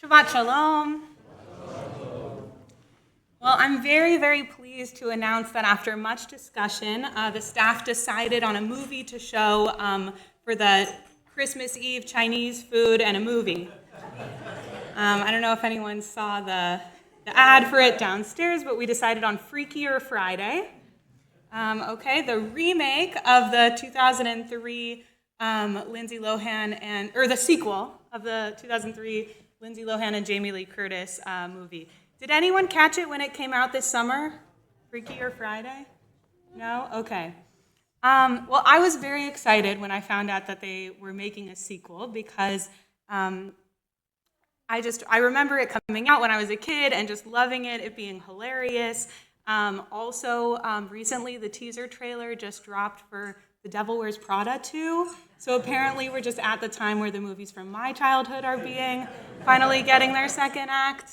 Shabbat Shalom. Well, I'm very, very pleased to announce that after much discussion, the staff decided on a movie to show for the Christmas Eve Chinese food and a movie. I don't know if anyone saw the ad for it downstairs, but we decided on Freakier Friday. The remake of the 2003 Lindsay Lohan or the sequel of the 2003 Lindsay Lohan and Jamie Lee Curtis movie. Did anyone catch it when it came out this summer? Freakier Friday? No? Okay. Well, I was very excited when I found out that they were making a sequel because I remember it coming out when I was a kid and just loving it being hilarious. Recently the teaser trailer just dropped for The Devil Wears Prada 2. So apparently we're just at the time where the movies from my childhood are finally getting their second act.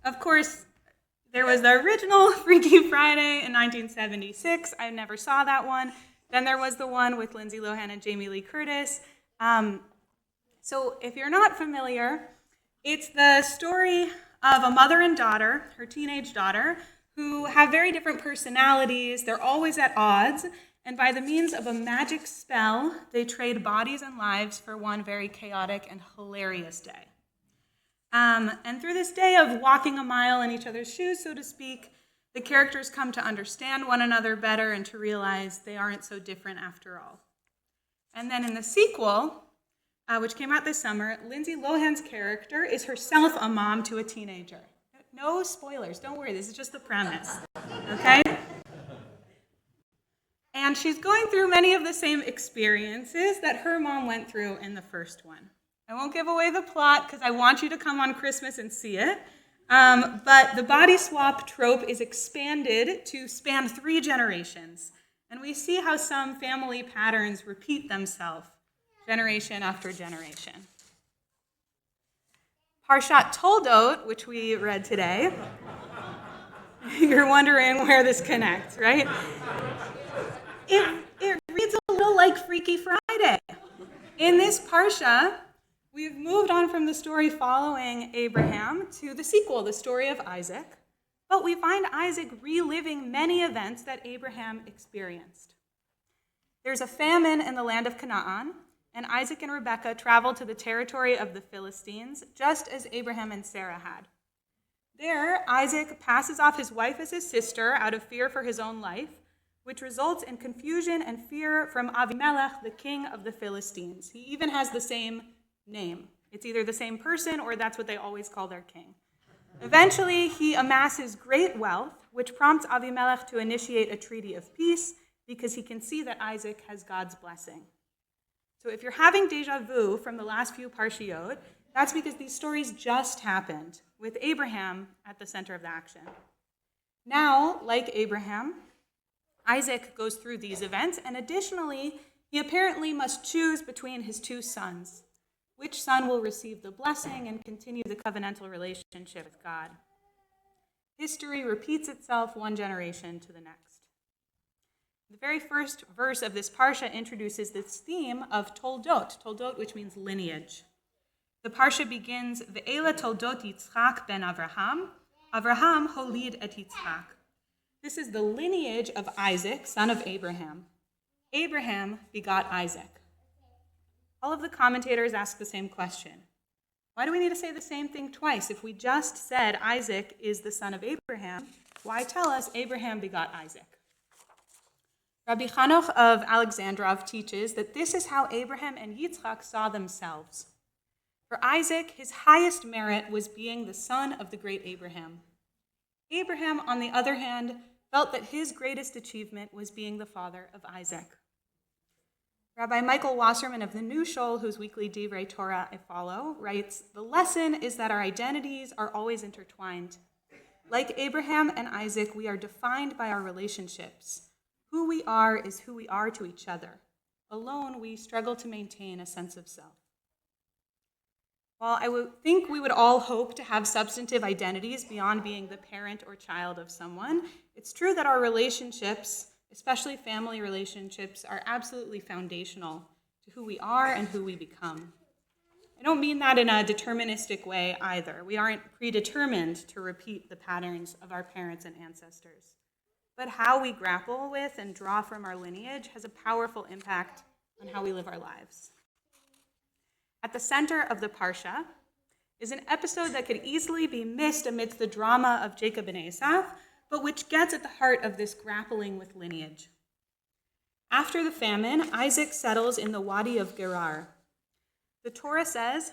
Of course, there was the original Freaky Friday in 1976. I never saw that one. Then there was the one with Lindsay Lohan and Jamie Lee Curtis. So if you're not familiar, it's the story of a mother and daughter, her teenage daughter, who have very different personalities. They're always at odds. And by the means of a magic spell, they trade bodies and lives for one very chaotic and hilarious day. And through this day of walking a mile in each other's shoes, so to speak, the characters come to understand one another better and to realize they aren't so different after all. And then in the sequel, which came out this summer, Lindsay Lohan's character is herself a mom to a teenager. No spoilers, don't worry, this is just the premise, okay? And she's going through many of the same experiences that her mom went through in the first one. I won't give away the plot because I want you to come on Christmas and see it. But the body swap trope is expanded to span 3 generations. And we see how some family patterns repeat themselves generation after generation. Parashat Tol'dot, which we read today, you're wondering where this connects, right? It reads a little like Freaky Friday. In this Parsha, we've moved on from the story following Abraham to the sequel, the story of Isaac, but we find Isaac reliving many events that Abraham experienced. There's a famine in the land of Canaan, and Isaac and Rebekah travel to the territory of the Philistines, just as Abraham and Sarah had. There, Isaac passes off his wife as his sister out of fear for his own life, which results in confusion and fear from Avimelech, the king of the Philistines. He even has the same name. It's either the same person or that's what they always call their king. Eventually, he amasses great wealth, which prompts Avimelech to initiate a treaty of peace because he can see that Isaac has God's blessing. So if you're having deja vu from the last few Parshiot, that's because these stories just happened, with Abraham at the center of the action. Now, like Abraham, Isaac goes through these events, and additionally, he apparently must choose between his 2 sons. Which son will receive the blessing and continue the covenantal relationship with God? History repeats itself one generation to the next. The very first verse of this parsha introduces this theme of Tol'dot, which means lineage. The parsha begins, Ve'ela Tol'dot Yitzchak ben Avraham, Avraham holid et Yitzchak. This is the lineage of Isaac, son of Abraham. Abraham begot Isaac. All of the commentators ask the same question. Why do we need to say the same thing twice? If we just said Isaac is the son of Abraham, why tell us Abraham begot Isaac? Rabbi Chanoch of Alexandrov teaches that this is how Abraham and Yitzchak saw themselves. For Isaac, his highest merit was being the son of the great Abraham. Abraham, on the other hand, felt that his greatest achievement was being the father of Isaac. Rabbi Michael Wasserman of the New Shul, whose weekly Divrei Torah I follow, writes, the lesson is that our identities are always intertwined. Like Abraham and Isaac, we are defined by our relationships. Who we are is who we are to each other. Alone, we struggle to maintain a sense of self. While I would think we would all hope to have substantive identities beyond being the parent or child of someone, it's true that our relationships, especially family relationships, are absolutely foundational to to who we are and who we become. I don't mean that in a deterministic way either. We aren't predetermined to repeat the patterns of our parents and ancestors. But how we grapple with and draw from our lineage has a powerful impact on how we live our lives. At the center of the Parsha is an episode that could easily be missed amidst the drama of Jacob and Esau, but which gets at the heart of this grappling with lineage. After the famine, Isaac settles in the Wadi of Gerar. The Torah says,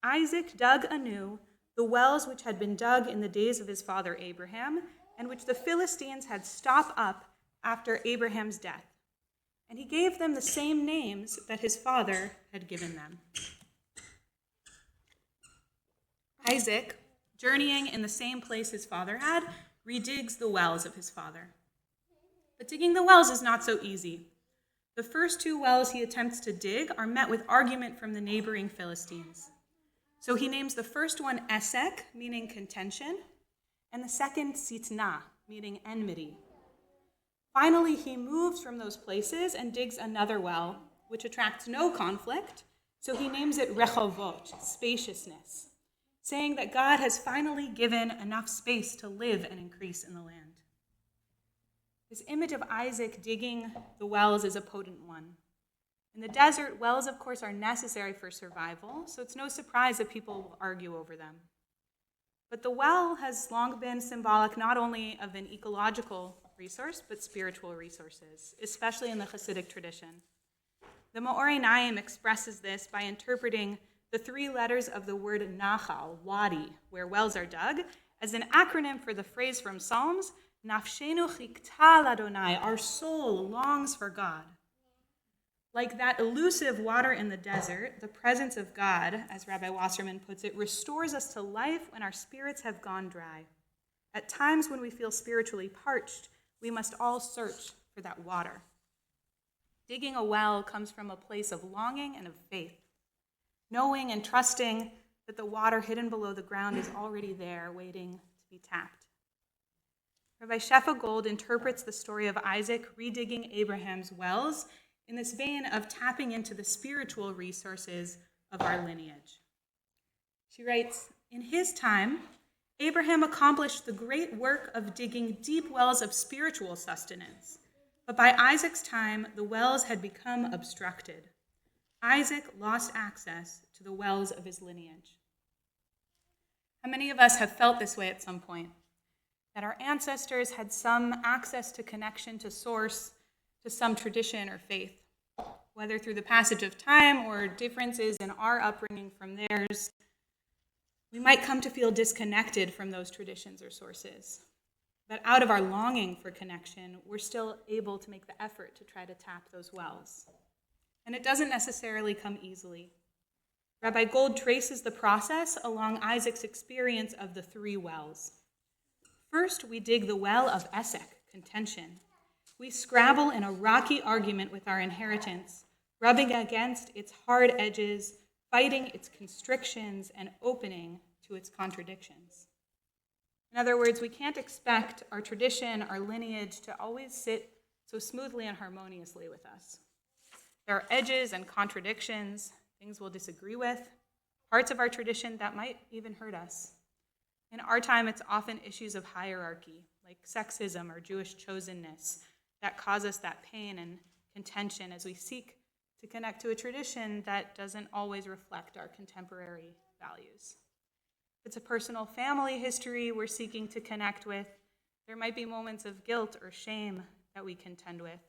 Isaac dug anew the wells which had been dug in the days of his father Abraham, and which the Philistines had stopped up after Abraham's death. And he gave them the same names that his father had given them. Isaac, journeying in the same place his father had, redigs the wells of his father. But digging the wells is not so easy. The first two wells he attempts to dig are met with argument from the neighboring Philistines. So he names the first one Esek, meaning contention, and the second Sitnah, meaning enmity. Finally, he moves from those places and digs another well, which attracts no conflict, so he names it Rechovot, spaciousness, saying that God has finally given enough space to live and increase in the land. This image of Isaac digging the wells is a potent one. In the desert, wells, of course, are necessary for survival, so it's no surprise that people will argue over them. But the well has long been symbolic not only of an ecological resource, but spiritual resources, especially in the Hasidic tradition. The Me'orei Naim expresses this by interpreting the three letters of the word Nachal, wadi, where wells are dug, as an acronym for the phrase from Psalms, Nafshenu chikta l'Adonai, our soul longs for God. Like that elusive water in the desert, the presence of God, as Rabbi Wasserman puts it, restores us to life when our spirits have gone dry. At times when we feel spiritually parched, we must all search for that water. Digging a well comes from a place of longing and of faith, knowing and trusting that the water hidden below the ground is already there, waiting to be tapped. Rabbi Shefa Gold interprets the story of Isaac redigging Abraham's wells in this vein of tapping into the spiritual resources of our lineage. She writes, in his time, Abraham accomplished the great work of digging deep wells of spiritual sustenance. But by Isaac's time, the wells had become obstructed. Isaac lost access to the wells of his lineage. How many of us have felt this way at some point? That our ancestors had some access to connection to source, to some tradition or faith, whether through the passage of time or differences in our upbringing from theirs. We might come to feel disconnected from those traditions or sources. But out of our longing for connection, we're still able to make the effort to try to tap those wells. And it doesn't necessarily come easily. Rabbi Gold traces the process along Isaac's experience of the three wells. First, we dig the well of Esek, contention. We scrabble in a rocky argument with our inheritance, rubbing against its hard edges, fighting its constrictions, and opening to its contradictions. In other words, we can't expect our tradition, our lineage, to always sit so smoothly and harmoniously with us. There are edges and contradictions, things we'll disagree with, parts of our tradition that might even hurt us. In our time, it's often issues of hierarchy, like sexism or Jewish chosenness, that cause us that pain and contention as we seek to connect to a tradition that doesn't always reflect our contemporary values. If it's a personal family history we're seeking to connect with, there might be moments of guilt or shame that we contend with,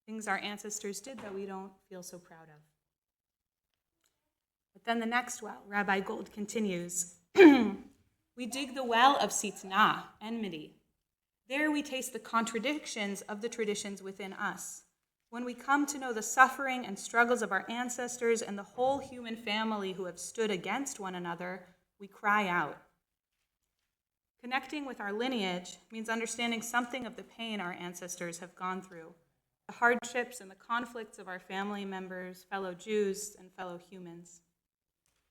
things our ancestors did that we don't feel so proud of. But then the next well, Rabbi Gold continues, we dig the well of Sitnah, enmity. There we taste the contradictions of the traditions within us. When we come to know the suffering and struggles of our ancestors and the whole human family who have stood against one another, we cry out. Connecting with our lineage means understanding something of the pain our ancestors have gone through, the hardships and the conflicts of our family members, fellow Jews, and fellow humans.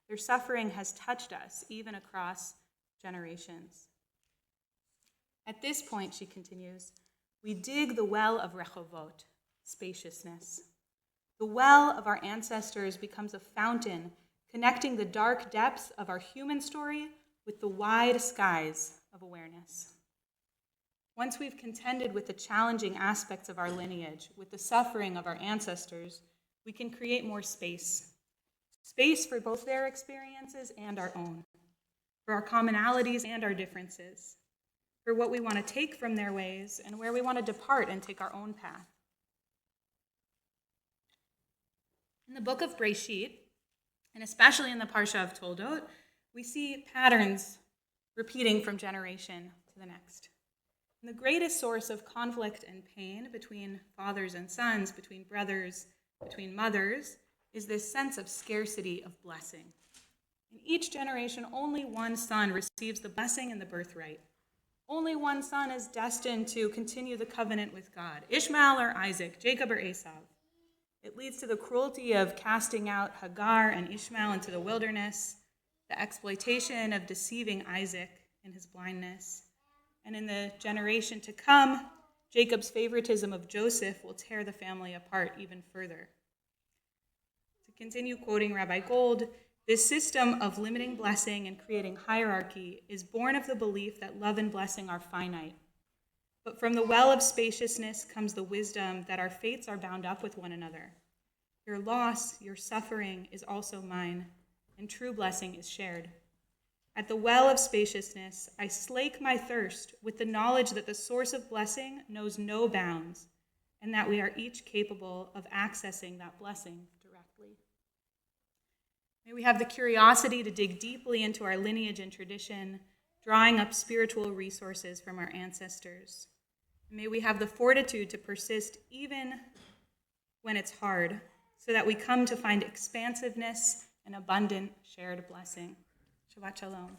Their suffering has touched us, even across generations. At this point, she continues, we dig the well of Rechovot, spaciousness. The well of our ancestors becomes a fountain connecting the dark depths of our human story with the wide skies of awareness. Once we've contended with the challenging aspects of our lineage, with the suffering of our ancestors, we can create more space. Space for both their experiences and our own, for our commonalities and our differences, for what we want to take from their ways and where we want to depart and take our own path. In the book of Breshit, and especially in the Parashat of Tol'dot, we see patterns repeating from generation to the next. And the greatest source of conflict and pain between fathers and sons, between brothers, between mothers, is this sense of scarcity of blessing. In each generation, only one son receives the blessing and the birthright. Only one son is destined to continue the covenant with God, Ishmael or Isaac, Jacob or Esau. It leads to the cruelty of casting out Hagar and Ishmael into the wilderness, the exploitation of deceiving Isaac in his blindness. And in the generation to come, Jacob's favoritism of Joseph will tear the family apart even further. To continue quoting Rabbi Gold, this system of limiting blessing and creating hierarchy is born of the belief that love and blessing are finite. But from the well of spaciousness comes the wisdom that our fates are bound up with one another. Your loss, your suffering is also mine, and true blessing is shared. At the well of spaciousness, I slake my thirst with the knowledge that the source of blessing knows no bounds, and that we are each capable of accessing that blessing directly. May we have the curiosity to dig deeply into our lineage and tradition, drawing up spiritual resources from our ancestors. May we have the fortitude to persist even when it's hard, so that we come to find expansiveness and abundant shared blessing. Shabbat Shalom.